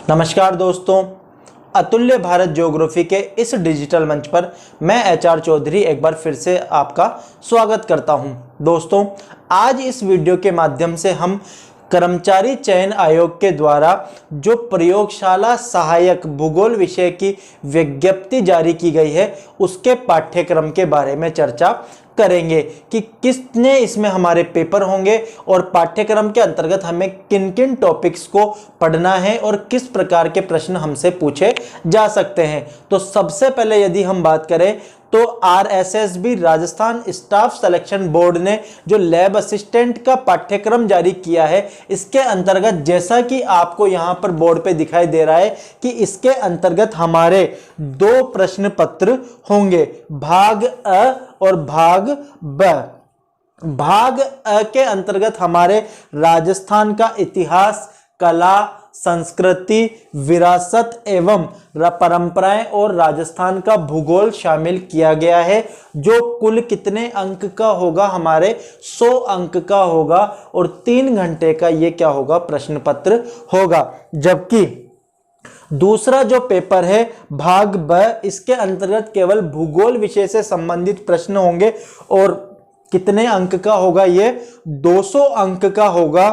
नमस्कार दोस्तों, अतुल्य भारत ज्योग्राफी के इस डिजिटल मंच पर मैं एचआर चौधरी एक बार फिर से आपका स्वागत करता हूं। दोस्तों, आज इस वीडियो के माध्यम से हम कर्मचारी चयन आयोग के द्वारा जो प्रयोगशाला सहायक भूगोल विषय की विज्ञप्ति जारी की गई है उसके पाठ्यक्रम के बारे में चर्चा करेंगे कि कितने इसमें हमारे पेपर होंगे और पाठ्यक्रम के अंतर्गत हमें किन किन टॉपिक्स को पढ़ना है और किस प्रकार के प्रश्न हमसे पूछे जा सकते हैं। तो सबसे पहले यदि हम बात करें तो RSSB Rajasthan staff selection board ने जो लैब असिस्टेंट का पाठ्यक्रम जारी किया है, इसके अंतर्गत जैसा कि आपको यहाँ पर बोर्ड पे दिखाई दे रहा है कि इसके अंतर्गत हमारे दो प्रश्न पत्र होंगे, भाग अ और भाग ब। भाग अ के अंतर्गत हमारे राजस्थान का इतिहास, कला, संस्कृति, विरासत एवं परंपराएं और राजस्थान का भूगोल शामिल किया गया है, जो कुल कितने अंक का होगा, हमारे 100 अंक का होगा और 3 घंटे का ये क्या होगा, प्रश्न पत्र होगा। जबकि दूसरा जो पेपर है भाग ब, इसके अंतर्गत केवल भूगोल विषय से संबंधित प्रश्न होंगे और कितने अंक का होगा, ये 200 अंक का होगा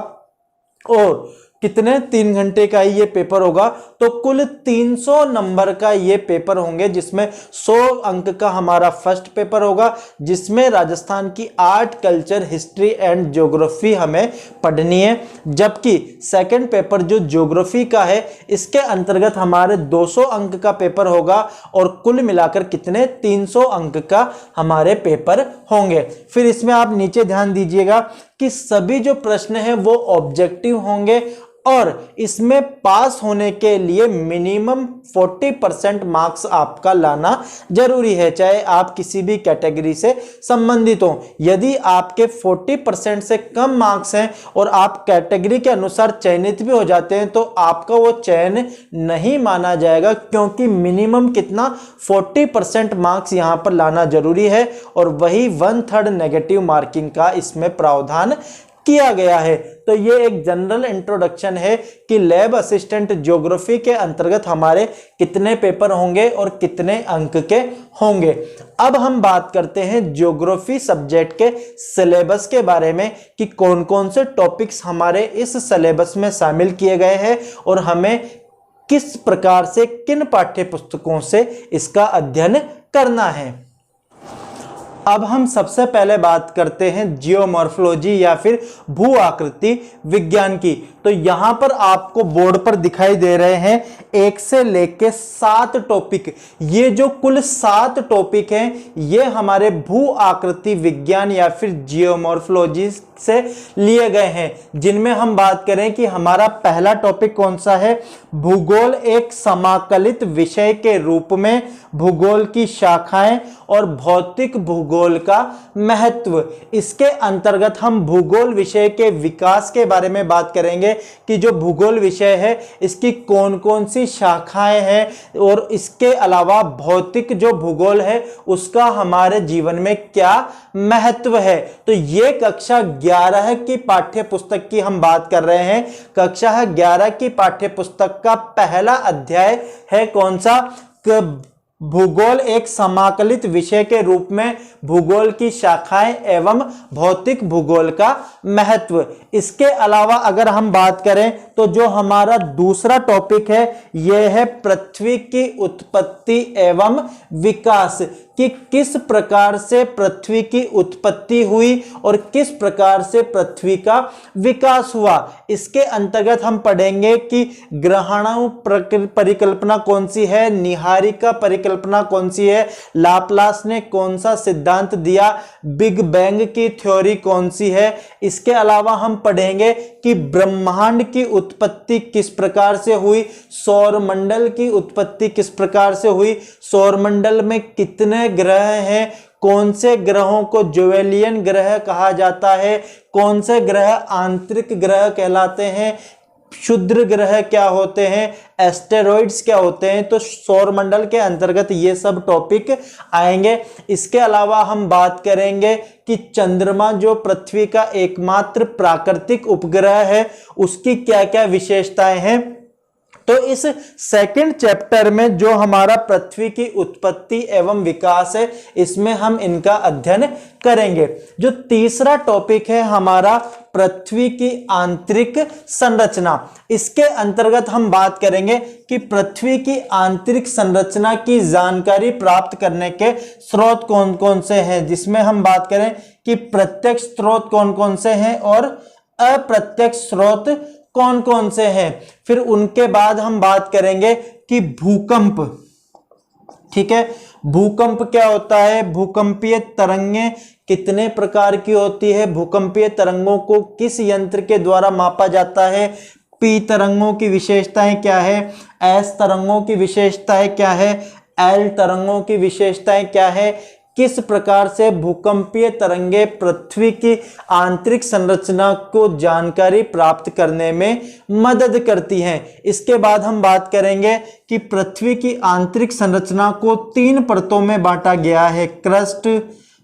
और कितने 3 घंटे का ही ये पेपर होगा। तो कुल 300 नंबर का ये पेपर होंगे, जिसमें 100 अंक का हमारा फर्स्ट पेपर होगा, जिसमें राजस्थान की art, culture, history and geography हमें पढ़नी है। जबकि सेकंड पेपर जो ज्योग्राफी का है, इसके अंतर्गत हमारे 200 अंक का पेपर होगा और कुल मिलाकर कितने 300 अंक का हमारे पेपर होंगे। फिर इसमें आप नीचे ध्यान दीजिएगा कि सभी जो प्रश्न हैं वो ऑब्जेक्टिव होंगे और इसमें पास होने के लिए मिनिमम 40% मार्क्स आपका लाना जरूरी है, चाहे आप किसी भी कैटेगरी से संबंधित हो। यदि आपके 40% से कम मार्क्स हैं और आप कैटेगरी के अनुसार चयनित भी हो जाते हैं तो आपका वो चयन नहीं माना जाएगा, क्योंकि मिनिमम कितना 40% मार्क्स यहां पर लाना जरूरी है और वही 1/3 नेगेटिव मार्किंग का इसमें प्रावधान किया गया है। तो ये एक जनरल इंट्रोडक्शन है कि लैब असिस्टेंट ज्योग्राफी के अंतर्गत हमारे कितने पेपर होंगे और कितने अंक के होंगे। अब हम बात करते हैं ज्योग्राफी सब्जेक्ट के सिलेबस के बारे में कि कौन कौन से टॉपिक्स हमारे इस सिलेबस में शामिल किए गए हैं और हमें किस प्रकार से किन पाठ्य पुस्तकों से इसका अध्ययन करना है। अब हम सबसे पहले बात करते हैं जियोमॉर्फोलॉजी या फिर भू आकृति विज्ञान की। तो यहां पर आपको बोर्ड पर दिखाई दे रहे हैं 1 से लेके 7 टॉपिक। ये जो कुल 7 टॉपिक हैं ये हमारे भू आकृति विज्ञान या फिर जियोमॉर्फोलॉजी से लिए गए हैं, जिनमें हम बात करें कि हमारा पहला टॉपिक कौन सा है, भूगोल एक समाकलित विषय के रूप में भूगोल की शाखाएं और भौतिक भूगोल का महत्व। इसके अंतर्गत हम भूगोल विषय के विकास के बारे में बात करेंगे कि जो भूगोल विषय है इसकी कौन कौन सी शाखाएं हैं और इसके अलावा भौतिक जो भूगोल है उसका हमारे जीवन में क्या महत्व है। तो ये कक्षा 11 की पाठ्य पुस्तक की हम बात कर रहे हैं। कक्षा 11 की पाठ्य पुस्तक का पहला अध्याय है कौन सा, भूगोल एक समाकलित विषय के रूप में भूगोल की शाखाएं एवं भौतिक भूगोल का महत्व। इसके अलावा अगर हम बात करें तो जो हमारा दूसरा टॉपिक है यह है पृथ्वी की उत्पत्ति एवं विकास, कि किस प्रकार से पृथ्वी की उत्पत्ति हुई और किस प्रकार से पृथ्वी का विकास हुआ। इसके अंतर्गत हम पढ़ेंगे कि ग्रहणों परिकल्पना कौन सी है, निहारिका परिकल्पना कौन सी है, लाप्लास ने कौन सा सिद्धांत दिया, बिग बैंग की थ्योरी कौन सी है। इसके अलावा हम पढ़ेंगे कि ब्रह्मांड की उत्पत्ति किस प्रकार से हुई, सौरमंडल की उत्पत्ति किस प्रकार से हुई, सौरमंडल में कितने ग्रह हैं, कौन से ग्रहों को जोवेलियन ग्रह कहा जाता है, कौन से ग्रह आंतरिक ग्रह कहलाते हैं, क्षुद्र ग्रह क्या होते हैं, एस्टेरॉइड्स क्या होते हैं। तो सौरमंडल के अंतर्गत ये सब टॉपिक आएंगे। इसके अलावा हम बात करेंगे कि चंद्रमा जो पृथ्वी का एकमात्र प्राकृतिक उपग्रह है उसकी क्या क्या विशेषताएं हैं। तो इस सेकंड चैप्टर में जो हमारा पृथ्वी की उत्पत्ति एवं विकास है, इसमें हम इनका अध्ययन करेंगे। जो तीसरा टॉपिक है हमारा पृथ्वी की आंतरिक संरचना, इसके अंतर्गत हम बात करेंगे कि पृथ्वी की आंतरिक संरचना की जानकारी प्राप्त करने के स्रोत कौन कौन से हैं, जिसमें हम बात करें कि प्रत्यक्ष स्रोत कौन कौन से हैं और अप्रत्यक्ष स्रोत कौन कौन से हैं। फिर उनके बाद हम बात करेंगे कि भूकंप, ठीक है, भूकंप क्या होता है, भूकंपीय तरंगें कितने प्रकार की होती है, भूकंपीय तरंगों को किस यंत्र के द्वारा मापा जाता है, पी तरंगों की विशेषताएं क्या है, एस तरंगों की विशेषताएं क्या है, एल तरंगों की विशेषताएं क्या है, किस प्रकार से भूकंपीय तरंगे पृथ्वी की आंतरिक संरचना को जानकारी प्राप्त करने में मदद करती हैं। इसके बाद हम बात करेंगे कि पृथ्वी की आंतरिक संरचना को 3 परतों में बांटा गया है, क्रस्ट,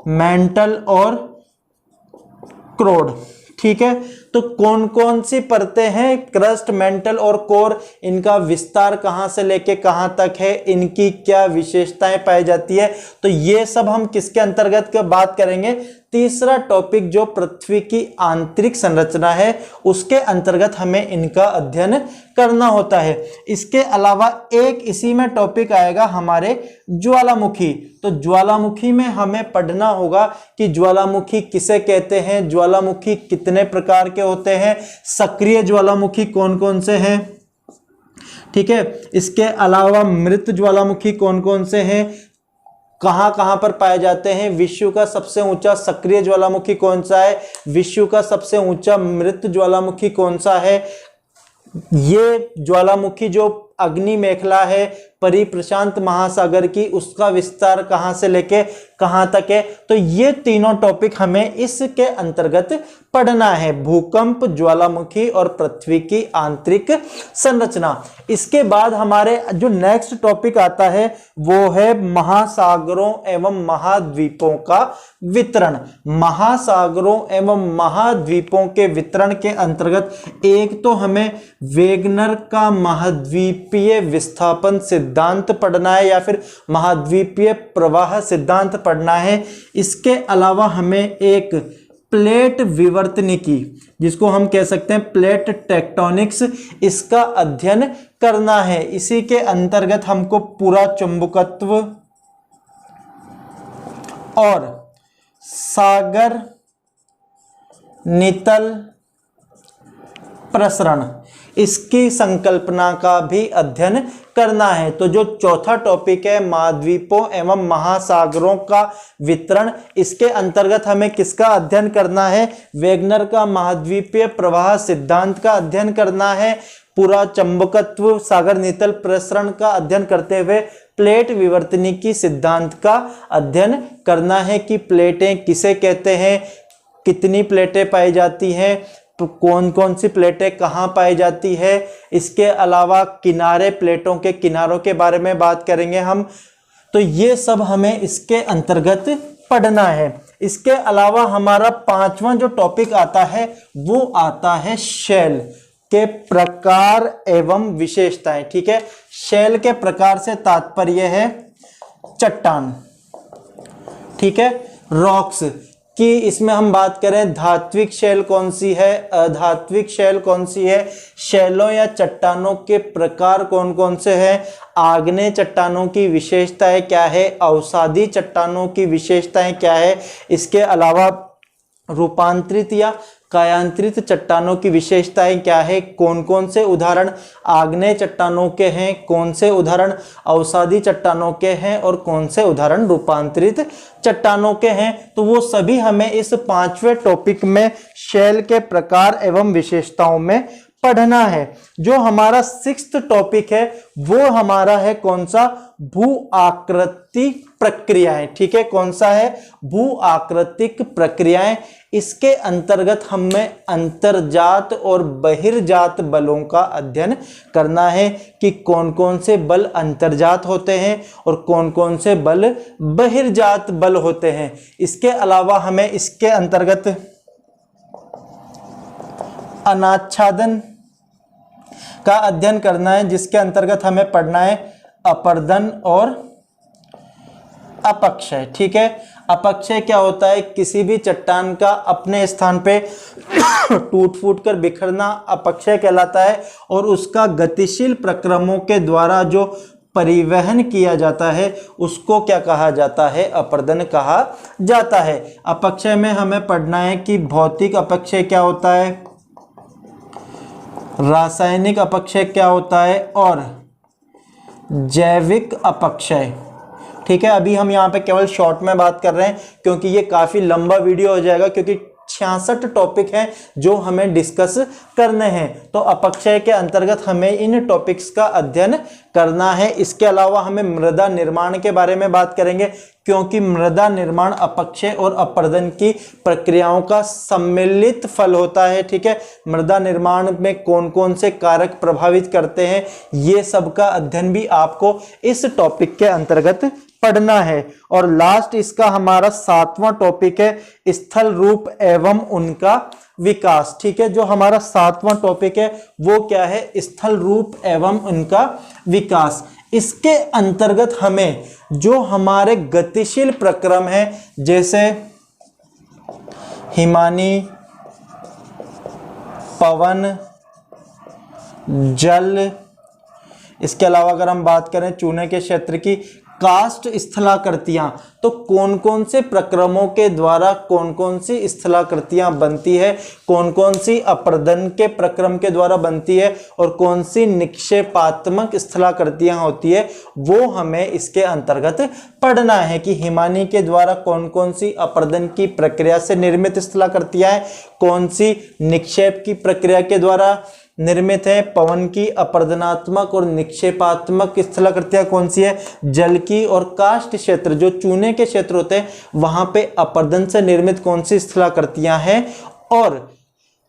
मेंटल और कोर, ठीक है। तो कौन कौन सी परतें हैं, क्रस्ट, मेंटल और कोर, इनका विस्तार कहां से लेके कहां तक है, इनकी क्या विशेषताएं पाई जाती है, तो ये सब हम किसके अंतर्गत बात करेंगे, तीसरा टॉपिक जो पृथ्वी की आंतरिक संरचना है उसके अंतर्गत हमें इनका अध्ययन करना होता है। इसके अलावा एक इसी में टॉपिक आएगा हमारे ज्वालामुखी, तो ज्वालामुखी में हमें पढ़ना होगा कि ज्वालामुखी किसे कहते हैं, ज्वालामुखी कितने प्रकार के होते हैं, सक्रिय ज्वालामुखी कौन कौन से हैं, ठीक है। इसके अलावा मृत ज्वालामुखी कौन कौन से हैं, कहां कहां पर पाए जाते हैं, विश्व का सबसे ऊंचा सक्रिय ज्वालामुखी कौन सा है, विश्व का सबसे ऊंचा मृत ज्वालामुखी कौन सा है, ये ज्वालामुखी जो अग्नि मेखला है परिप्रशांत महासागर की, उसका विस्तार कहां से लेके कहां तक है, तो ये तीनों टॉपिक हमें इसके अंतर्गत पढ़ना है, भूकंप, ज्वालामुखी और पृथ्वी की आंतरिक संरचना। इसके बाद हमारे जो नेक्स्ट टॉपिक आता है वो है महासागरों एवं महाद्वीपों का वितरण। महासागरों एवं महाद्वीपों के वितरण के अंतर्गत एक तो हमें वेगनर का महाद्वीपीय विस्थापन सिद्धांत पढ़ना है या फिर महाद्वीपीय प्रवाह सिद्धांत पढ़ना है। इसके अलावा हमें एक प्लेट विवर्तनिकी, जिसको हम कह सकते हैं प्लेट टेक्टोनिक्स, इसका अध्ययन करना है। इसी के अंतर्गत हमको पूरा चुंबकत्व और सागर नितल प्रसरण, इसकी संकल्पना का भी अध्ययन करना है। तो जो चौथा टॉपिक है महाद्वीपों एवं महासागरों का वितरण, इसके अंतर्गत हमें किसका अध्ययन करना है, वेगनर का महाद्वीपीय प्रवाह सिद्धांत का अध्ययन करना है, पूरा चुंबकत्व, सागर नितल प्रसरण का अध्ययन करते हुए प्लेट विवर्तनिकी सिद्धांत का अध्ययन करना है कि प्लेटें किसे कहते हैं, कितनी प्लेटें पाई जाती हैं, तो कौन कौन सी प्लेटें कहाँ पाई जाती है। इसके अलावा किनारे, प्लेटों के किनारों के बारे में बात करेंगे हम। तो ये सब हमें इसके अंतर्गत पढ़ना है। इसके अलावा हमारा 5वां जो टॉपिक आता है वो आता है शैल के प्रकार एवं विशेषताएं, ठीक है। शैल के प्रकार से तात्पर्य है चट्टान, ठीक है, रॉक्स कि इसमें हम बात करें धात्विक शैल कौन सी है, अधात्विक शैल कौन सी है, शैलों या चट्टानों के प्रकार कौन कौन से हैं, आग्नेय चट्टानों की विशेषताएं क्या है, अवसादी चट्टानों की विशेषताएं क्या है। इसके अलावा रूपांतरित या कायांतरित चट्टानों की विशेषताएं क्या है, कौन कौन से उदाहरण आग्नेय चट्टानों के हैं, कौन से उदाहरण अवसादी चट्टानों के हैं और कौन से उदाहरण रूपांतरित चट्टानों के हैं। तो वो सभी हमें इस 5वें टॉपिक में शैल के प्रकार एवं विशेषताओं में पढ़ना है। जो हमारा 6th टॉपिक है वो हमारा है कौन सा, भू आकृतिक प्रक्रियाएं, ठीक है, कौन सा है, भू आकृतिक प्रक्रियाएं। इसके अंतर्गत हमें अंतर्जात और बहिर्जात बलों का अध्ययन करना है कि कौन कौन से बल अंतर्जात होते हैं और कौन कौन से बल बहिर्जात बल होते हैं। इसके अलावा हमें इसके अंतर्गत अनाच्छादन, का अध्ययन करना है, जिसके अंतर्गत हमें पढ़ना है अपरदन और अपक्षय। ठीक है, अपक्षय क्या होता है? किसी भी चट्टान का अपने स्थान पे टूट फूट कर बिखरना अपक्षय कहलाता है, और उसका गतिशील प्रक्रमों के द्वारा जो परिवहन किया जाता है उसको क्या कहा जाता है? अपरदन कहा जाता है। अपक्षय में हमें पढ़ना है कि भौतिक अपक्षय क्या होता है, रासायनिक अपक्षय क्या होता है, और जैविक अपक्षय। ठीक है, अभी हम यहाँ पे केवल शॉर्ट में बात कर रहे हैं क्योंकि ये काफ़ी लंबा वीडियो हो जाएगा, क्योंकि 66 टॉपिक हैं जो हमें डिस्कस करने हैं। तो अपक्षय के अंतर्गत हमें इन टॉपिक्स का अध्ययन करना है। इसके अलावा हमें मृदा निर्माण के बारे में बात करेंगे, क्योंकि मृदा निर्माण अपक्षय और अपरदन की प्रक्रियाओं का सम्मिलित फल होता है। ठीक है, मृदा निर्माण में कौन कौन से कारक प्रभावित करते हैं, ये सब का अध्ययन भी आपको इस टॉपिक के अंतर्गत पढ़ना है। और लास्ट इसका हमारा 7वां टॉपिक है स्थल रूप एवं उनका विकास। ठीक है, जो हमारा 7वां टॉपिक है वो क्या है? स्थल रूप एवं उनका विकास। इसके अंतर्गत हमें जो हमारे गतिशील प्रक्रम है, जैसे हिमानी, पवन, जल, इसके अलावा अगर हम बात करें चूने के क्षेत्र की, कास्ट स्थलाकृतियां, तो कौन कौन से प्रक्रमों के द्वारा कौन कौन सी स्थलाकृतियां बनती है, कौन कौन सी अपरदन के प्रक्रम के द्वारा बनती है, और कौन सी निक्षेपात्मक स्थलाकृतियां होती है, वो हमें इसके अंतर्गत पढ़ना है कि हिमानी के द्वारा कौन कौन सी अपरदन की प्रक्रिया से निर्मित स्थलाकृतियां हैं, कौन सी निक्षेप की प्रक्रिया के द्वारा निर्मित है, पवन की अपरदनात्मक और निक्षेपात्मक स्थलाकृतियां कौन सी है, जल की और काष्ठ क्षेत्र जो चूने के क्षेत्र होते हैं वहां पे अपरदन से निर्मित कौन सी स्थलाकृतियां हैं, और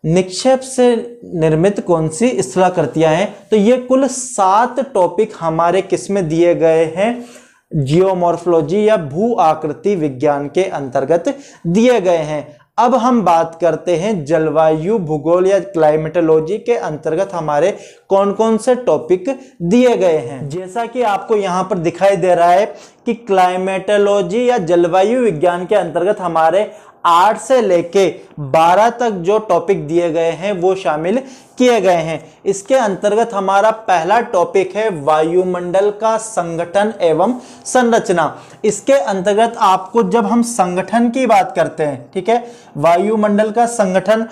निक्षेप से निर्मित कौन सी स्थलाकृतियां हैं। तो ये कुल 7 टॉपिक हमारे किसमें दिए गए हैं? जियोमॉर्फोलॉजी या भू आकृति विज्ञान के अंतर्गत दिए गए हैं। अब हम बात करते हैं जलवायु भूगोल या क्लाइमेटोलॉजी के अंतर्गत हमारे कौन कौन से टॉपिक दिए गए हैं। जैसा कि आपको यहां पर दिखाई दे रहा है कि क्लाइमेटोलॉजी या जलवायु विज्ञान के अंतर्गत हमारे 8 से लेके 12 तक जो टॉपिक दिए गए हैं वो शामिल किए गए हैं। इसके अंतर्गत हमारा पहला टॉपिक है वायुमंडल का संगठन एवं संरचना। इसके अंतर्गत आपको जब हम संगठन की बात करते हैं, ठीक है, वायुमंडल का संगठन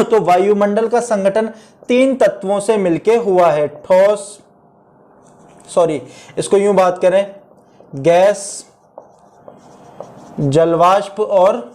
तो वायुमंडल का संगठन 3 तत्वों से मिलके हुआ है। इसको यूं बात करें, गैस, जलवाष्प और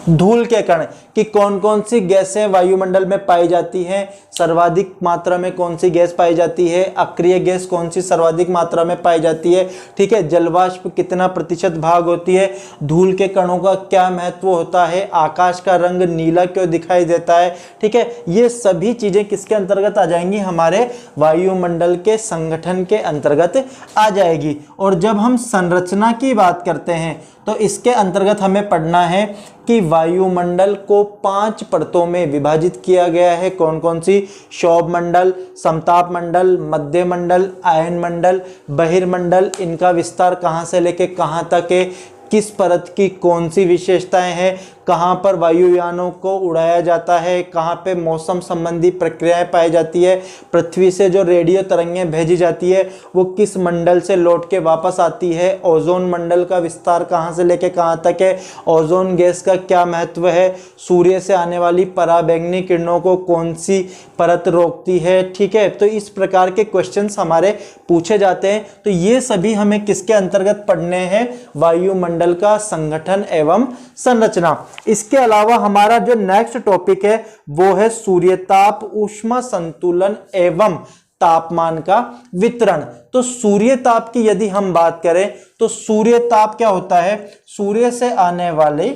धूल के कण, कि कौन कौन सी गैसें वायुमंडल में पाई जाती हैं, सर्वाधिक मात्रा में कौन सी गैस पाई जाती है, अक्रिय गैस कौन सी सर्वाधिक मात्रा में पाई जाती है, ठीक है, जलवाष्प कितना प्रतिशत भाग होती है, धूल के कणों का क्या महत्व होता है, आकाश का रंग नीला क्यों दिखाई देता है। ठीक है, ये सभी चीजें किसके अंतर्गत आ जाएंगी? हमारे वायुमंडल के संगठन के अंतर्गत आ जाएगी। और जब हम संरचना की बात करते हैं तो इसके अंतर्गत हमें पढ़ना है कि वायुमंडल को 5 परतों में विभाजित किया गया है। कौन कौन सी? क्षोभ मंडल, समताप मंडल, मध्य मंडल, आयन मंडल, बहिर्मंडल। इनका विस्तार कहां से लेके कहां तक है, किस परत की कौन सी विशेषताएं हैं, कहां पर वायुयानों को उड़ाया जाता है, कहां पे मौसम संबंधी प्रक्रियाएं पाई जाती है, पृथ्वी से जो रेडियो तरंगें भेजी जाती है वो किस मंडल से लौट के वापस आती है, ओजोन मंडल का विस्तार कहां से लेके कहां तक है, ओजोन गैस का क्या महत्व है, सूर्य से आने वाली पराबैंगनी किरणों को कौन सी परत रोकती है। ठीक है, तो इस प्रकार के क्वेश्चंस हमारे पूछे जाते हैं। तो ये सभी हमें किसके अंतर्गत पढ़ने हैं? वायुमंडल का संगठन एवं संरचना। इसके अलावा हमारा जो नेक्स्ट टॉपिक है वो है सूर्यताप, ऊष्मा संतुलन एवं तापमान का वितरण। तो सूर्यताप की यदि हम बात करें तो सूर्यताप क्या होता है? सूर्य से आने वाले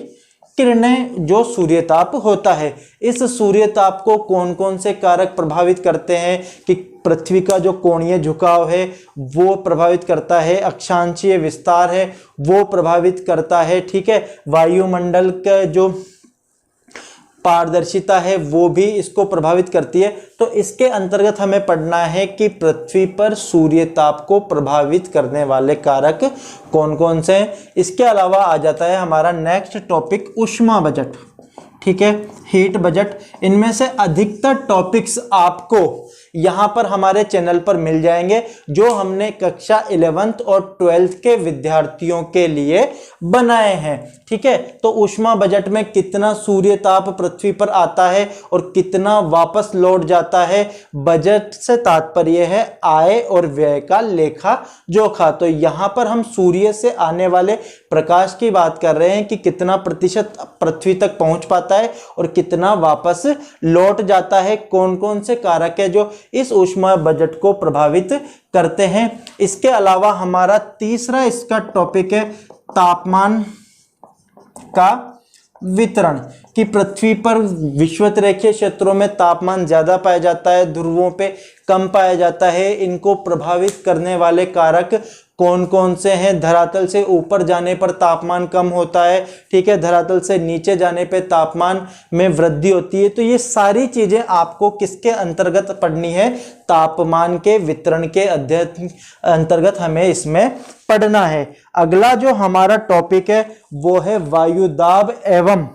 किरणें जो सूर्यताप होता है, इस सूर्यताप को कौन कौन से कारक प्रभावित करते हैं? कि पृथ्वी का जो कोणीय झुकाव है वो प्रभावित करता है, अक्षांशीय विस्तार है वो प्रभावित करता है। ठीक है, वायुमंडल का जो पारदर्शिता है वो भी इसको प्रभावित करती है। तो इसके अंतर्गत हमें पढ़ना है कि पृथ्वी पर सूर्य ताप को प्रभावित करने वाले कारक कौन कौन से हैं। इसके अलावा आ जाता है हमारा नेक्स्ट टॉपिक ऊष्मा बजट, ठीक है, हीट बजट। इनमें से अधिकतर टॉपिक्स आपको यहाँ पर हमारे चैनल पर मिल जाएंगे जो हमने कक्षा 11th और 12th के विद्यार्थियों के लिए बनाए हैं, ठीक है। तो ऊष्मा बजट में कितना सूर्य ताप पृथ्वी पर आता है और कितना वापस लौट जाता है, बजट से तात्पर्य है आय और व्यय का लेखा जोखा। तो यहाँ पर हम सूर्य से आने वाले प्रकाश की बात कर रहे हैं कि कितना प्रतिशत पृथ्वी तक पहुंच पाता है और कितना वापस लौट जाता है, कौन कौन से कारक है जो इस ऊष्मा बजट को प्रभावित करते हैं। इसके अलावा हमारा तीसरा इसका टॉपिक है तापमान का वितरण, कि पृथ्वी पर विषुवतरेखीय क्षेत्रों में तापमान ज्यादा पाया जाता है, ध्रुवों पे कम पाया जाता है। इनको प्रभावित करने वाले कारक कौन कौन से हैं। धरातल से ऊपर जाने पर तापमान कम होता है, ठीक है, धरातल से नीचे जाने पे तापमान में वृद्धि होती है। तो ये सारी चीजें आपको किसके अंतर्गत पढ़नी है, तापमान के वितरण के अध्ययन अंतर्गत हमें इसमें पढ़ना है। अगला जो हमारा टॉपिक है वो है वायुदाब एवं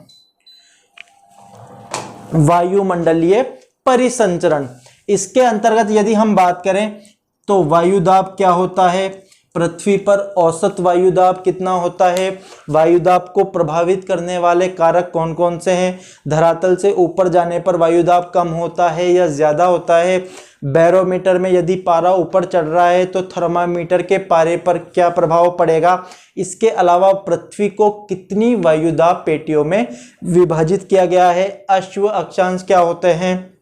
वायुमंडलीय परिसंचरण। इसके अंतर्गत यदि हम बात करें तो वायुदाब क्या होता है, पृथ्वी पर औसत वायुदाब कितना होता है, वायुदाब को प्रभावित करने वाले कारक कौन कौन से हैं, धरातल से ऊपर जाने पर वायुदाब कम होता है या ज्यादा होता है, बैरोमीटर में यदि पारा ऊपर चढ़ रहा है तो थर्मामीटर के पारे पर क्या प्रभाव पड़ेगा। इसके अलावा पृथ्वी को कितनी वायुदाब पेटियों में विभाजित किया गया है, अश्व अक्षांश क्या होते हैं,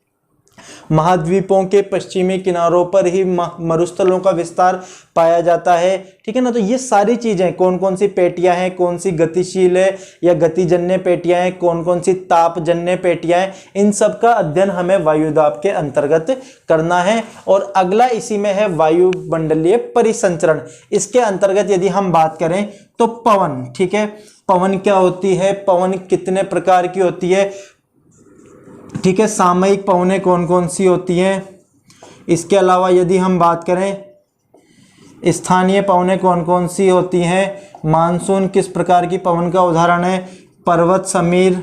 महाद्वीपों के पश्चिमी किनारों पर ही मरुस्थलों का विस्तार पाया जाता है, ठीक है ना। तो ये सारी चीजें कौन कौन सी पेटियां हैं, कौन सी गतिशील है या गतिजन्य पेटियां हैं, कौन कौन सी तापजन्य पेटियां हैं, इन सब का अध्ययन हमें वायुदाब के अंतर्गत करना है। और अगला इसी में है वायुमंडलीय परिसंचरण। इसके अंतर्गत यदि हम बात करें तो पवन, ठीक है, पवन क्या होती है, पवन कितने प्रकार की होती है, ठीक है, सामयिक पवनें कौन कौन सी होती हैं। इसके अलावा यदि हम बात करें स्थानीय पवनें कौन कौन सी होती हैं, मानसून किस प्रकार की पवन का उदाहरण है, पर्वत समीर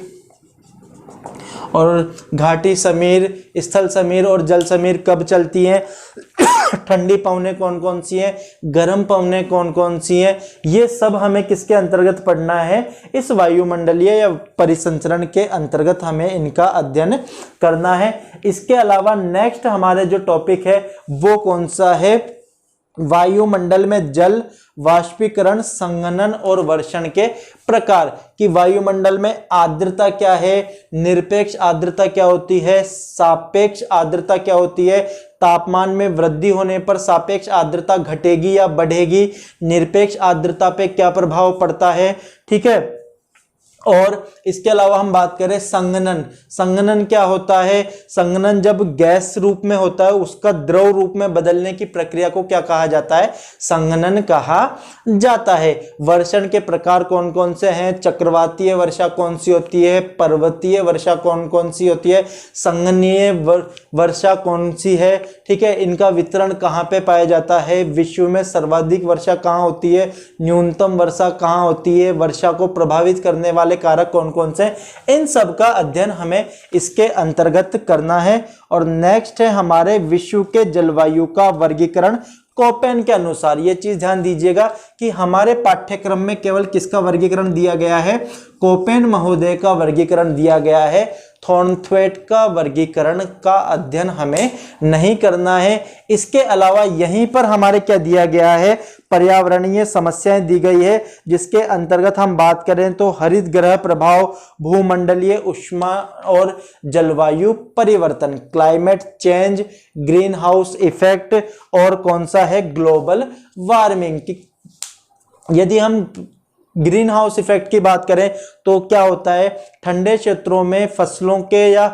और घाटी समीर, स्थल समीर और जल समीर कब चलती हैं, ठंडी पवनें कौन कौन सी हैं, गर्म पवनें कौन कौन सी हैं। ये सब हमें किसके अंतर्गत पढ़ना है, इस वायुमंडलीय या परिसंचरण के अंतर्गत हमें इनका अध्ययन करना है। इसके अलावा नेक्स्ट हमारे जो टॉपिक है वो कौन सा है, वायुमंडल में जल वाष्पीकरण, संघनन और वर्षण के प्रकार, कि वायुमंडल में आर्द्रता क्या है, निरपेक्ष आर्द्रता क्या होती है, सापेक्ष आर्द्रता क्या होती है, तापमान में वृद्धि होने पर सापेक्ष आर्द्रता घटेगी या बढ़ेगी, निरपेक्ष आर्द्रता पे क्या प्रभाव पड़ता है, ठीक है। और इसके अलावा हम बात करें संघनन, संघनन क्या होता है, संघनन जब गैस रूप में होता है उसका द्रव रूप में बदलने की प्रक्रिया को क्या कहा जाता है, संघनन कहा जाता है। वर्षण के प्रकार कौन कौन से हैं, चक्रवातीय वर्षा कौन सी होती है, पर्वतीय वर्षा कौन कौन सी होती है, संघनीय वर्षा कौन सी है, ठीक है, इनका वितरण कहाँ पे पाया जाता है, विश्व में सर्वाधिक वर्षा कहाँ होती है, न्यूनतम वर्षा कहाँ होती है, वर्षा को प्रभावित करने वाले कारक कौन कौन से, इन सब का अध्ययन हमें इसके अंतर्गत करना है। और नेक्स्ट है हमारे विश्व के जलवायु का वर्गीकरण कोपेन के अनुसार। ये चीज ध्यान दीजिएगा कि हमारे पाठ्यक्रम में केवल किसका वर्गीकरण दिया गया है, कोपेन महोदय का वर्गीकरण दिया गया है, थॉर्नथ्वेट का वर्गीकरण का अध्ययन हमें नहीं करना है। इसके अलावा यहीं पर हमारे क्या दिया गया है, पर्यावरणीय समस्याएं दी गई है, जिसके अंतर्गत हम बात करें तो हरित ग्रह प्रभाव, भूमंडलीय ऊष्मा और जलवायु परिवर्तन, climate change, green house effect, और कौन सा है, ग्लोबल वार्मिंग। यदि हम ग्रीन हाउस इफेक्ट की बात करें तो क्या होता है, ठंडे क्षेत्रों में फसलों के या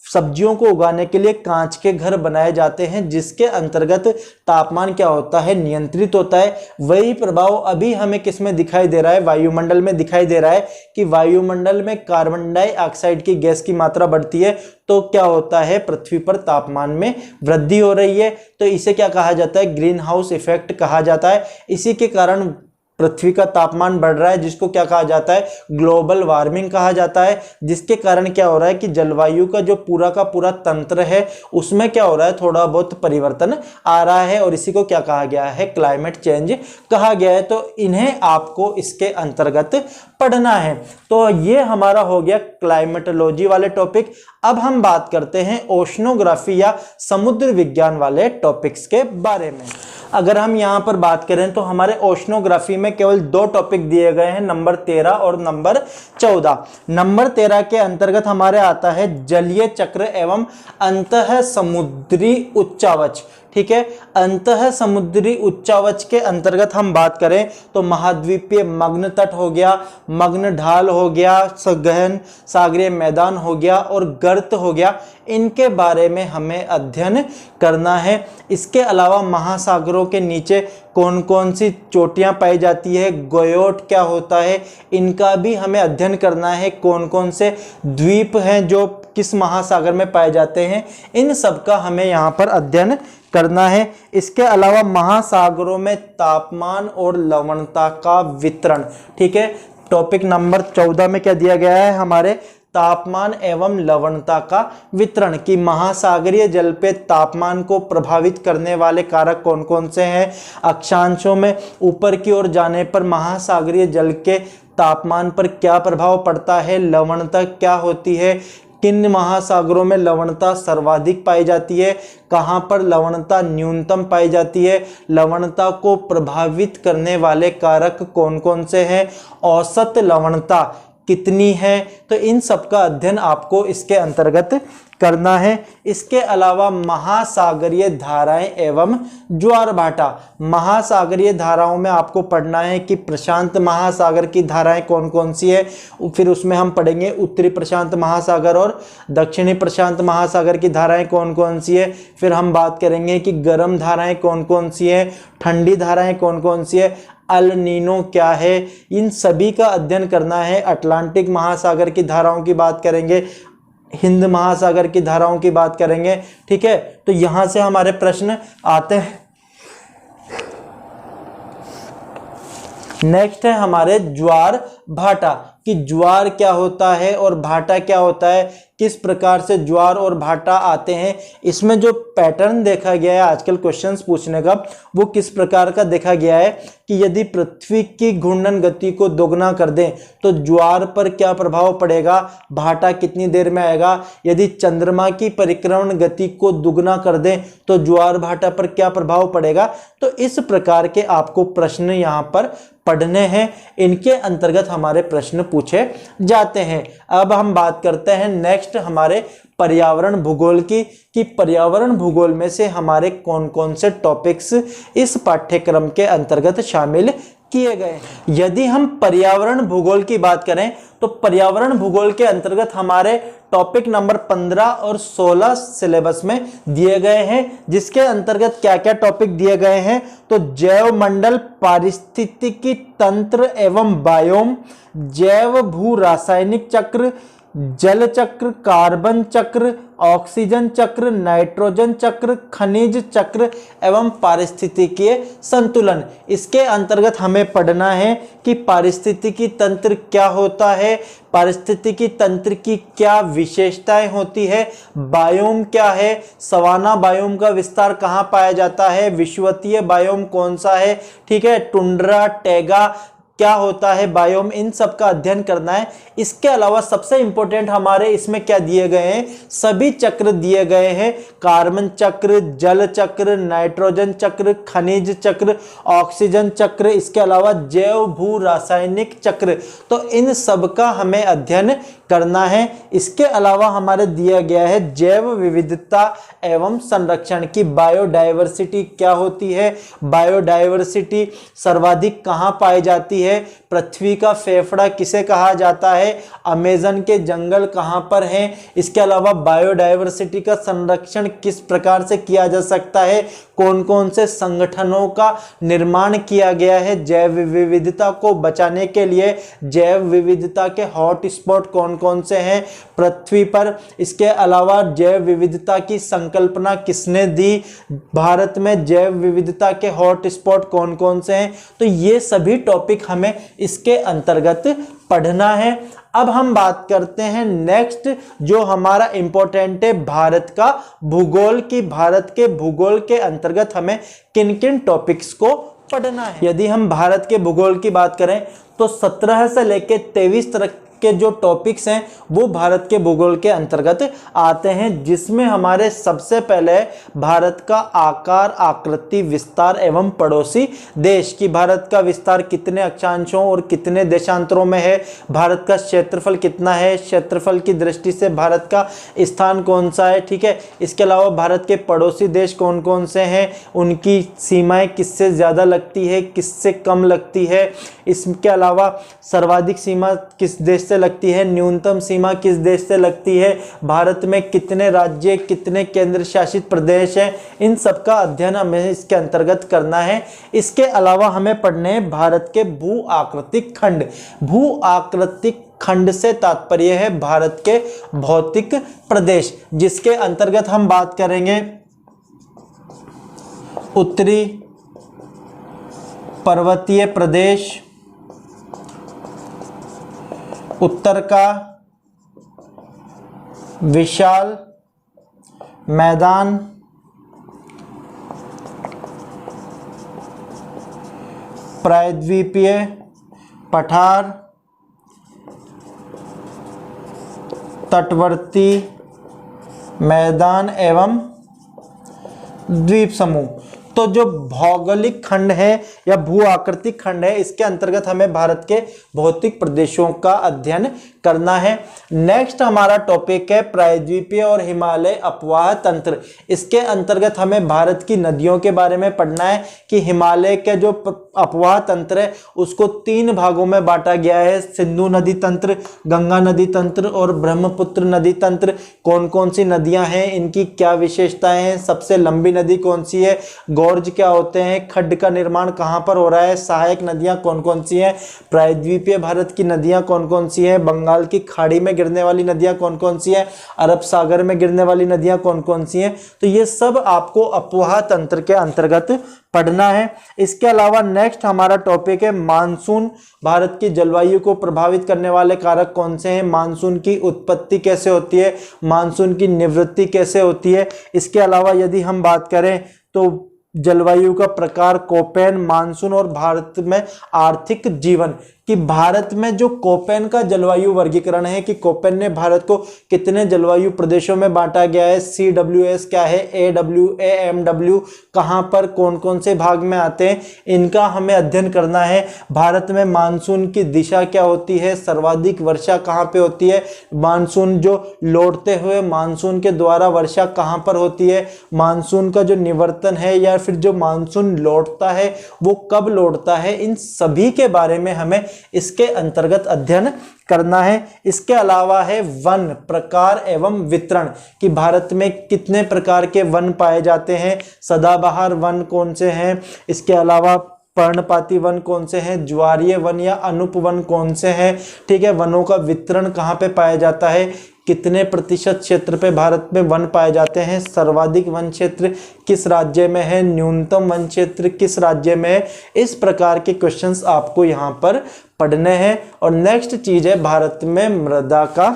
सब्जियों को उगाने के लिए कांच के घर बनाए जाते हैं, जिसके अंतर्गत तापमान क्या होता है, नियंत्रित होता है। वही प्रभाव अभी हमें किस में दिखाई दे रहा है, वायुमंडल में दिखाई दे रहा है कि वायुमंडल में कार्बन डाइऑक्साइड की गैस की मात्रा बढ़ती है तो क्या होता है, पृथ्वी पर तापमान में वृद्धि हो रही है। तो इसे क्या कहा जाता है, ग्रीन हाउस इफेक्ट कहा जाता है। इसी के कारण पृथ्वी का तापमान बढ़ रहा है, जिसको क्या कहा जाता है, ग्लोबल वार्मिंग कहा जाता है। जिसके कारण क्या हो रहा है कि जलवायु का जो पूरा का पूरा तंत्र है उसमें क्या हो रहा है, थोड़ा बहुत परिवर्तन आ रहा है और इसी को क्या कहा गया है, क्लाइमेट चेंज कहा गया है। तो इन्हें आपको इसके अंतर्गत पढ़ना है। तो ये हमारा हो गया क्लाइमेटोलॉजी वाले टॉपिक। अब हम बात करते हैं ओशनोग्राफी या समुद्र विज्ञान वाले टॉपिक्स के बारे में। अगर हम यहाँ पर बात करें तो हमारे ओशनोग्राफी में केवल 2 टॉपिक दिए गए हैं, नंबर 13 और नंबर 14। नंबर 13 के अंतर्गत हमारे आता है जलीय चक्र एवं अंतः समुद्री उच्चावच। ठीक है, अंतः समुद्री उच्चावच के अंतर्गत हम बात करें तो महाद्वीपीय मग्न तट हो गया, मग्न ढाल हो गया, गहन सागरीय मैदान हो गया और गर्त हो गया। इनके बारे में हमें अध्ययन करना है। इसके अलावा महासागरों के नीचे कौन कौन सी चोटियां पाई जाती है, गोयोट क्या होता है, इनका भी हमें अध्ययन करना है। कौन कौन से द्वीप हैं जो किस महासागर में पाए जाते हैं, इन सब का हमें यहाँ पर अध्ययन करना है। इसके अलावा महासागरों में तापमान और लवणता का वितरण। ठीक है, टॉपिक नंबर 14 में क्या दिया गया है, हमारे तापमान एवं लवणता का वितरण कि महासागरीय जल पे तापमान को प्रभावित करने वाले कारक कौन कौन से हैं। अक्षांशों में ऊपर की ओर जाने पर महासागरीय जल के तापमान पर क्या प्रभाव पड़ता है, लवणता क्या होती है, किन महासागरों में लवणता सर्वाधिक पाई जाती है, कहाँ पर लवणता न्यूनतम पाई जाती है, लवणता को प्रभावित करने वाले कारक कौन कौन से हैं, औसत लवणता कितनी है। तो इन सब का अध्ययन आपको इसके अंतर्गत करना है। इसके अलावा महासागरीय धाराएं एवं ज्वार भाटा। महासागरीय धाराओं में आपको पढ़ना है कि प्रशांत महासागर की धाराएं कौन कौन सी है, फिर उसमें हम पढ़ेंगे उत्तरी प्रशांत महासागर और दक्षिणी प्रशांत महासागर की धाराएं कौन कौन सी है। फिर हम बात करेंगे कि गर्म धाराएं कौन कौन सी है, ठंडी धाराएं कौन कौन सी है, अल नीनो क्या है, इन सभी का अध्ययन करना है। अटलांटिक महासागर की धाराओं की बात करेंगे, हिंद महासागर की धाराओं की बात करेंगे। ठीक है, तो यहां से हमारे प्रश्न आते हैं। नेक्स्ट है हमारे ज्वार भाटा कि ज्वार क्या होता है और भाटा क्या होता है, किस प्रकार से ज्वार और भाटा आते हैं। इसमें जो पैटर्न देखा गया है आजकल क्वेश्चंस पूछने का, वो किस प्रकार का देखा गया है कि यदि पृथ्वी की घूर्णन गति को दोगुना कर दें तो ज्वार पर क्या प्रभाव पड़ेगा, भाटा कितनी देर में आएगा। यदि चंद्रमा की परिक्रमण गति को दुगना कर दें तो ज्वार भाटा पर क्या प्रभाव पड़ेगा। तो इस प्रकार के आपको प्रश्न यहाँ पर पढ़ने हैं, इनके अंतर्गत हमारे प्रश्न पूछे जाते हैं। अब हम बात करते हैं नेक्स्ट हमारे पर्यावरण भूगोल की कि पर्यावरण भूगोल में से हमारे कौन कौन से टॉपिक्स इस पाठ्यक्रम के अंतर्गत शामिल किए गए। यदि हम पर्यावरण भूगोल की बात करें तो पर्यावरण भूगोल के अंतर्गत हमारे टॉपिक नंबर 15 और 16 सिलेबस में दिए गए हैं, जिसके अंतर्गत क्या क्या टॉपिक दिए गए हैं तो जैव मंडल, पारिस्थितिकी तंत्र एवं बायोम, जैव भू रासायनिक चक्र, जल चक्र, कार्बन चक्र, ऑक्सीजन चक्र, नाइट्रोजन चक्र, खनिज चक्र एवं पारिस्थितिकीय संतुलन। इसके अंतर्गत हमें पढ़ना है कि पारिस्थितिकी तंत्र क्या होता है, पारिस्थितिकी तंत्र की क्या विशेषताएं होती है, बायोम क्या है, सवाना बायोम का विस्तार कहाँ पाया जाता है, विषुवतीय बायोम कौन सा है, ठीक है, टुंड्रा, टैगा क्या होता है बायोम, इन सब का अध्ययन करना है। इसके अलावा सबसे इंपॉर्टेंट हमारे इसमें क्या दिए गए हैं, सभी चक्र दिए गए हैं, कार्बन चक्र, जल चक्र, नाइट्रोजन चक्र, खनिज चक्र, ऑक्सीजन चक्र, इसके अलावा जैव भू रासायनिक चक्र। तो इन सब का हमें अध्ययन करना है। इसके अलावा हमारे दिया गया है जैव विविधता एवं संरक्षण की बायोडायवर्सिटी क्या होती है, बायोडायवर्सिटी सर्वाधिक कहाँ पाई जाती आती है? पृथ्वी का फेफड़ा किसे कहा जाता है? अमेज़न के जंगल कहाँ पर हैं? इसके अलावा बायोडायवर्सिटी का संरक्षण किस प्रकार से किया जा सकता है? कौन कौन से संगठनों का निर्माण किया गया है जैव विविधता को बचाने के लिए? जैव विविधता के हॉट स्पॉट कौन कौन से हैं पृथ्वी पर? इसके अलावा जैव विविधता की संकल्पना किसने दी? भारत में जैव विविधता के हॉट स्पॉट कौन कौन से हैं? तो ये सभी टॉपिक हमें इसके अंतर्गत पढ़ना है। अब हम बात करते हैं नेक्स्ट जो हमारा इंपॉर्टेंट है, भारत का भूगोल की भारत के भूगोल के अंतर्गत हमें किन किन टॉपिक्स को पढ़ना है। यदि हम भारत के भूगोल की बात करें तो 17 से लेकर 23 तक के जो टॉपिक्स हैं वो भारत के भूगोल के अंतर्गत आते हैं, जिसमें हमारे सबसे पहले भारत का आकार, आकृति, विस्तार एवं पड़ोसी देश की भारत का विस्तार कितने अक्षांशों और कितने देशांतरों में है, भारत का क्षेत्रफल कितना है, क्षेत्रफल की दृष्टि से भारत का स्थान कौन सा है, ठीक है। इसके अलावा भारत के पड़ोसी देश कौन कौन से हैं, उनकी सीमाएं किससे ज़्यादा लगती है, किससे कम लगती है। इसके अलावा सर्वाधिक सीमा किस देश से लगती है, न्यूनतम सीमा किस देश से लगती है, भारत में कितने राज्य, कितने केंद्र शासित प्रदेश हैं, इन सब का अध्ययन हमें इसके अंतर्गत करना है। इसके अलावा हमें पढ़ने हैं भारत के भू आकृतिक खंड। भू आकृतिक खंड से तात्पर्य है भारत के भौतिक प्रदेश, जिसके अंतर्गत हम बात करेंगे उत्तरी पर्वतीय प्रदेश, उत्तर का विशाल मैदान, प्रायद्वीपीय पठार, तटवर्ती मैदान एवं द्वीप समूह। तो जो भौगोलिक खंड है या भू आकृतिक खंड है, इसके अंतर्गत हमें भारत के भौतिक प्रदेशों का अध्ययन करना है। नेक्स्ट हमारा टॉपिक है प्रायद्वीपीय और हिमालय अपवाह तंत्र। इसके अंतर्गत हमें भारत की नदियों के बारे में पढ़ना है कि हिमालय के जो अपवाह तंत्र है उसको 3 भागों में बांटा गया है, सिंधु नदी तंत्र, गंगा नदी तंत्र और ब्रह्मपुत्र नदी तंत्र। कौन कौन सी नदियां हैं, इनकी क्या विशेषताएं हैं, सबसे लंबी नदी कौन सी है, गॉर्ज क्या होते हैं, खड्ड का निर्माण कहां पर हो रहा है, सहायक नदियां कौन कौन सी हैं, प्रायद्वीपीय भारत की नदियां कौन कौन सी हैं, बंगाल की खाड़ी में गिरने वाली नदियां कौन कौन सी हैं, अरब सागर में गिरने वाली नदियां कौन कौन सी हैं। तो ये सब आपको अपवाह तंत्र के अंतर्गत पढ़ना है। इसके अलावा नेक्स्ट हमारा टॉपिक है मानसून। भारत की जलवायु को प्रभावित करने वाले कारक कौन से हैं, मानसून की उत्पत्ति कैसे होती है, मानसून की निवृत्ति कैसे होती है। इसके अलावा यदि हम बात करें तो जलवायु का प्रकार, कोपेन, मानसून और भारत में आर्थिक जीवन कि भारत में जो कोपेन का जलवायु वर्गीकरण है कि कोपेन ने भारत को कितने जलवायु प्रदेशों में बांटा गया है, CWS क्या है, AW, AMW कहाँ पर कौन कौन से भाग में आते हैं, इनका हमें अध्ययन करना है। भारत में मानसून की दिशा क्या होती है, सर्वाधिक वर्षा कहाँ पे होती है, मानसून जो लौटते हुए मानसून के द्वारा वर्षा कहाँ पर होती है, मानसून का जो निवर्तन है या फिर जो मानसून लौटता है वो कब लौटता है, इन सभी के बारे में हमें इसके अंतर्गत अध्ययन करना है। इसके अलावा है वन, प्रकार एवं वितरण कि भारत में कितने प्रकार के वन पाए जाते हैं, सदाबहार वन कौन से हैं, इसके अलावा पर्णपाती वन कौन से हैं, ज्वारीय वन या अनुप वन कौन से हैं, ठीक है। वनों का वितरण कहाँ पे पाया जाता है, कितने प्रतिशत क्षेत्र पे भारत में वन पाए जाते हैं, सर्वाधिक वन क्षेत्र किस राज्य में है, न्यूनतम वन क्षेत्र किस राज्य में है। इस प्रकार के क्वेश्चंस आपको यहाँ पर पढ़ने हैं। और नेक्स्ट चीज है भारत में मृदा का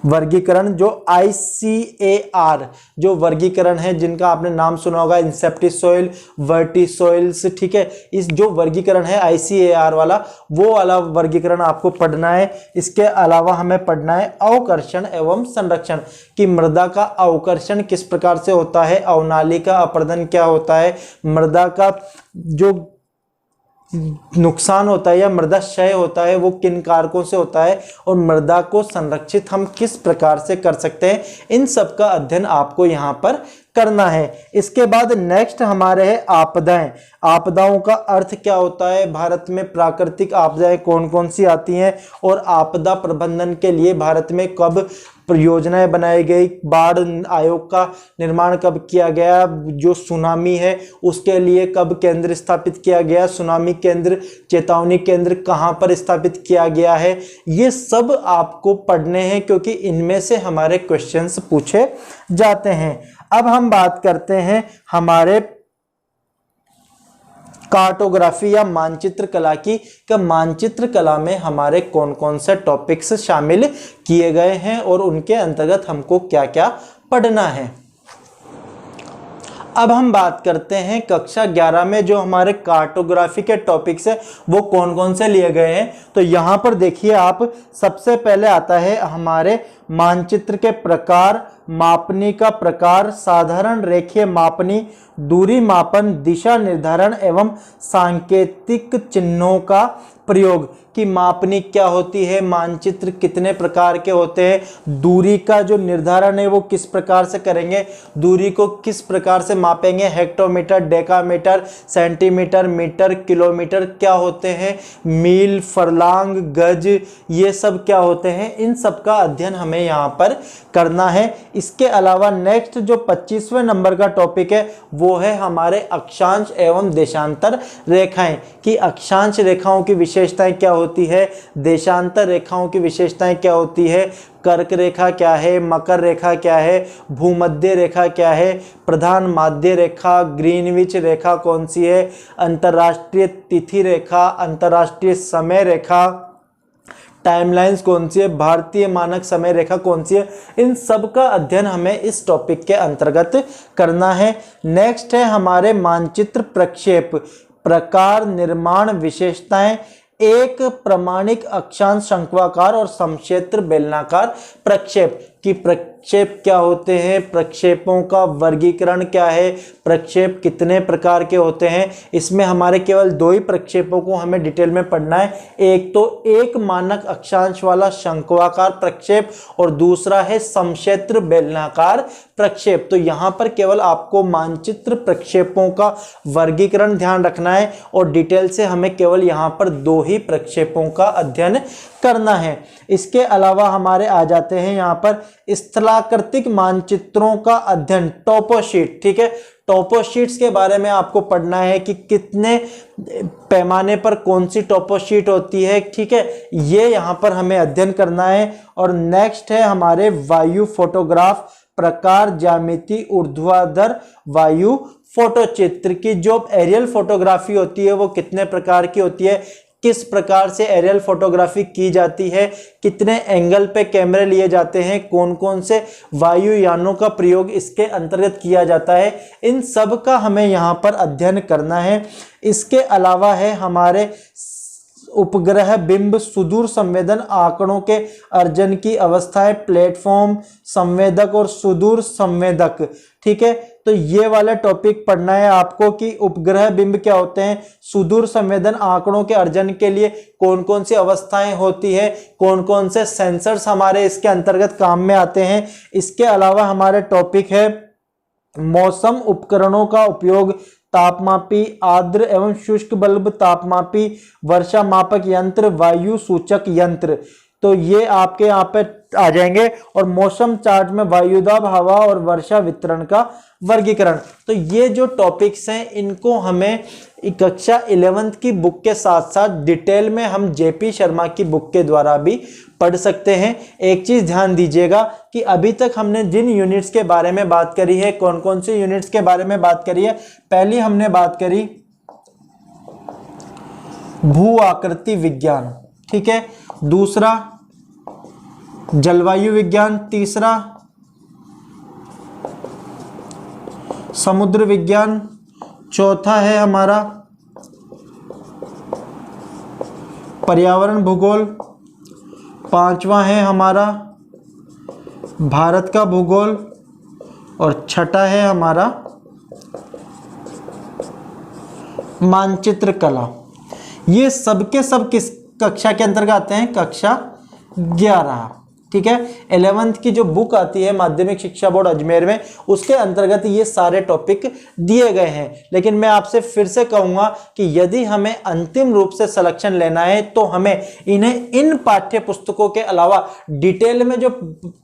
वर्गीकरण, जो ICAR जो वर्गीकरण है जिनका आपने नाम सुना होगा, इंसेप्टिसॉइल, वर्टिसॉइल्स, ठीक है। इस जो वर्गीकरण है ICAR वाला, वो वाला वर्गीकरण आपको पढ़ना है। इसके अलावा हमें पढ़ना है अवकर्षण एवं संरक्षण कि मृदा का अवकर्षण किस प्रकार से होता है, अवनाली का अपरदन क्या होता है, मृदा का जो नुकसान होता है या मृदा क्षय होता है वो किन कारकों से होता है और मृदा को संरक्षित हम किस प्रकार से कर सकते हैं, इन सब का अध्ययन आपको यहाँ पर करना है। इसके बाद नेक्स्ट हमारे है आपदाएं। आपदाओं का अर्थ क्या होता है, भारत में प्राकृतिक आपदाएं कौन कौन सी आती हैं और आपदा प्रबंधन के लिए भारत में कब योजनाएं बनाई गई, बाढ़ आयोग का निर्माण कब किया गया, जो सुनामी है उसके लिए कब केंद्र स्थापित किया गया, सुनामी केंद्र चेतावनी केंद्र कहां पर स्थापित किया गया है, ये सब आपको पढ़ने हैं क्योंकि इनमें से हमारे क्वेश्चंस पूछे जाते हैं। अब हम बात करते हैं हमारे कार्टोग्राफी या मानचित्र कला की, कि मानचित्र कला में हमारे कौन कौन से टॉपिक्स शामिल किए गए हैं और उनके अंतर्गत हमको क्या क्या पढ़ना है। अब हम बात करते हैं कक्षा 11 में जो हमारे कार्टोग्राफी के टॉपिक्स है वो कौन कौन से लिए गए हैं। तो यहाँ पर देखिए आप, सबसे पहले आता है हमारे मानचित्र के प्रकार, मापनी का प्रकार, साधारण रेखीय मापनी, दूरी मापन, दिशा निर्धारण एवं सांकेतिक चिन्हों का प्रयोग, कि मापनी क्या होती है, मानचित्र कितने प्रकार के होते हैं, दूरी का जो निर्धारण है वो किस प्रकार से करेंगे, दूरी को किस प्रकार से मापेंगे, hectometre, decametre, centimetre, metre, kilometre क्या होते हैं, मील, फरलांग, गज, ये सब क्या होते हैं, इन सब का अध्ययन हमें यहाँ पर करना है। इसके अलावा नेक्स्ट जो 25वें नंबर का टॉपिक है वो है हमारे अक्षांश एवं देशांतर रेखाएं, कि अक्षांश रेखाओं की विशेषताएं क्या होती है, देशांतर रेखाओं की विशेषताएं क्या होती है, कर्क रेखा क्या है, मकर रेखा क्या है, भूमध्य रेखा क्या है, प्रधान माध्य रेखा, ग्रीनविच रेखा कौन सी है, अंतर्राष्ट्रीय तिथि रेखा, अंतर्राष्ट्रीय समय रेखा, टाइमलाइंस कौन सी है, भारतीय मानक समय रेखा कौन सी है, इन सब का अध्ययन हमें इस टॉपिक के अंतर्गत करना है। नेक्स्ट है हमारे मानचित्र प्रक्षेप, प्रकार, निर्माण, विशेषताएं, एक प्रमाणिक अक्षांश शंक्वाकार और समक्षेत्र बेलनाकार प्रक्षेप, कि प्रक्षेप क्या होते हैं, प्रक्षेपों का वर्गीकरण क्या है, प्रक्षेप कितने प्रकार के होते हैं। इसमें हमारे केवल दो ही प्रक्षेपों को हमें डिटेल में पढ़ना है, एक तो एक मानक अक्षांश वाला शंक्वाकार प्रक्षेप और दूसरा है समक्षेत्र बेलनाकार प्रक्षेप। तो यहाँ पर केवल आपको मानचित्र प्रक्षेपों का वर्गीकरण ध्यान रखना है और डिटेल से हमें केवल यहाँ पर दो ही प्रक्षेपों का अध्ययन करना है। इसके अलावा हमारे आ जाते हैं यहाँ पर स्थलाकृतिक मानचित्रों का अध्ययन, टोपोशीट। ठीक है, टोपोशीट्स के बारे में आपको पढ़ना है कि कितने पैमाने पर कौन सी टोपोशीट होती है। ठीक है, ये यहाँ पर हमें अध्ययन करना है। और नेक्स्ट है हमारे वायु फोटोग्राफ, प्रकार, ज्यामिति, ऊर्ध्वाधर वायु फोटोचित्र, की जो एरियल फोटोग्राफी होती है वो कितने प्रकार की होती है, किस प्रकार से एरियल फोटोग्राफी की जाती है, कितने एंगल पे कैमरे लिए जाते हैं, कौन कौन से वायुयानों का प्रयोग इसके अंतर्गत किया जाता है, इन सब का हमें यहाँ पर अध्ययन करना है। इसके अलावा है हमारे उपग्रह बिंब, सुदूर संवेदन, आंकड़ों के अर्जन की अवस्थाएं, प्लेटफॉर्म संवेदक और सुदूर संवेदक। ठीक है, तो ये वाला टॉपिक पढ़ना है आपको कि उपग्रह बिंब क्या होते हैं, सुदूर संवेदन आंकड़ों के अर्जन के लिए कौन कौन सी अवस्थाएं होती है, कौन कौन से सेंसर्स हमारे इसके अंतर्गत काम में आते हैं। इसके अलावा हमारे टॉपिक है मौसम उपकरणों का उपयोग, तापमापी, आर्द्र एवं शुष्क बल्ब, तापमापी, वर्षा मापक यंत्र, वायु सूचक यंत्र। तो ये आपके यहाँ पे आ जाएंगे। और मौसम चार्ट में वायुदाब, हवा और वर्षा वितरण का वर्गीकरण। तो ये जो टॉपिक्स हैं इनको हमें कक्षा 11th की बुक के साथ साथ डिटेल में हम जेपी शर्मा की बुक के द्वारा भी पढ़ सकते हैं। एक चीज ध्यान दीजिएगा कि अभी तक हमने जिन यूनिट्स के बारे में बात करी है, कौन कौन से यूनिट्स के बारे में बात करी है, पहली हमने बात करी भू आकृति विज्ञान, ठीक है, दूसरा जलवायु विज्ञान, तीसरा समुद्र विज्ञान, चौथा है हमारा पर्यावरण भूगोल, पांचवा है हमारा भारत का भूगोल और छठा है हमारा मानचित्र कला। ये सब के सब किस कक्षा के अंतर्गत आते हैं? कक्षा 11, ठीक है। 11th की जो बुक आती है माध्यमिक शिक्षा बोर्ड अजमेर में, उसके अंतर्गत ये सारे टॉपिक दिए गए हैं। लेकिन मैं आपसे फिर से कहूंगा कि यदि हमें अंतिम रूप से सिलेक्शन लेना है तो हमें इन्हें इन पाठ्य पुस्तकों के अलावा डिटेल में जो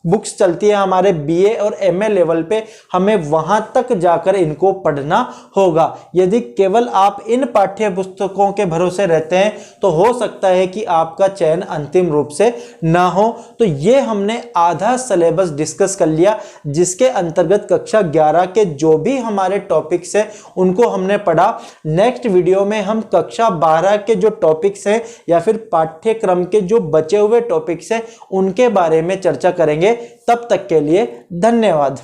बुक्स चलती है हमारे बीए और एमए लेवल पे, हमें वहां तक जाकर इनको पढ़ना होगा। यदि केवल आप इन पाठ्य पुस्तकों के भरोसे रहते हैं तो हो सकता है कि आपका चयन अंतिम रूप से ना हो। तो ये हमने आधा सिलेबस डिस्कस कर लिया, जिसके अंतर्गत कक्षा 11 के जो भी हमारे टॉपिक्स हैं उनको हमने पढ़ा। नेक्स्ट वीडियो में हम कक्षा 12 के जो टॉपिक्स हैं या फिर पाठ्यक्रम के जो बचे हुए टॉपिक्स हैं उनके बारे में चर्चा करेंगे। तब तक के लिए धन्यवाद।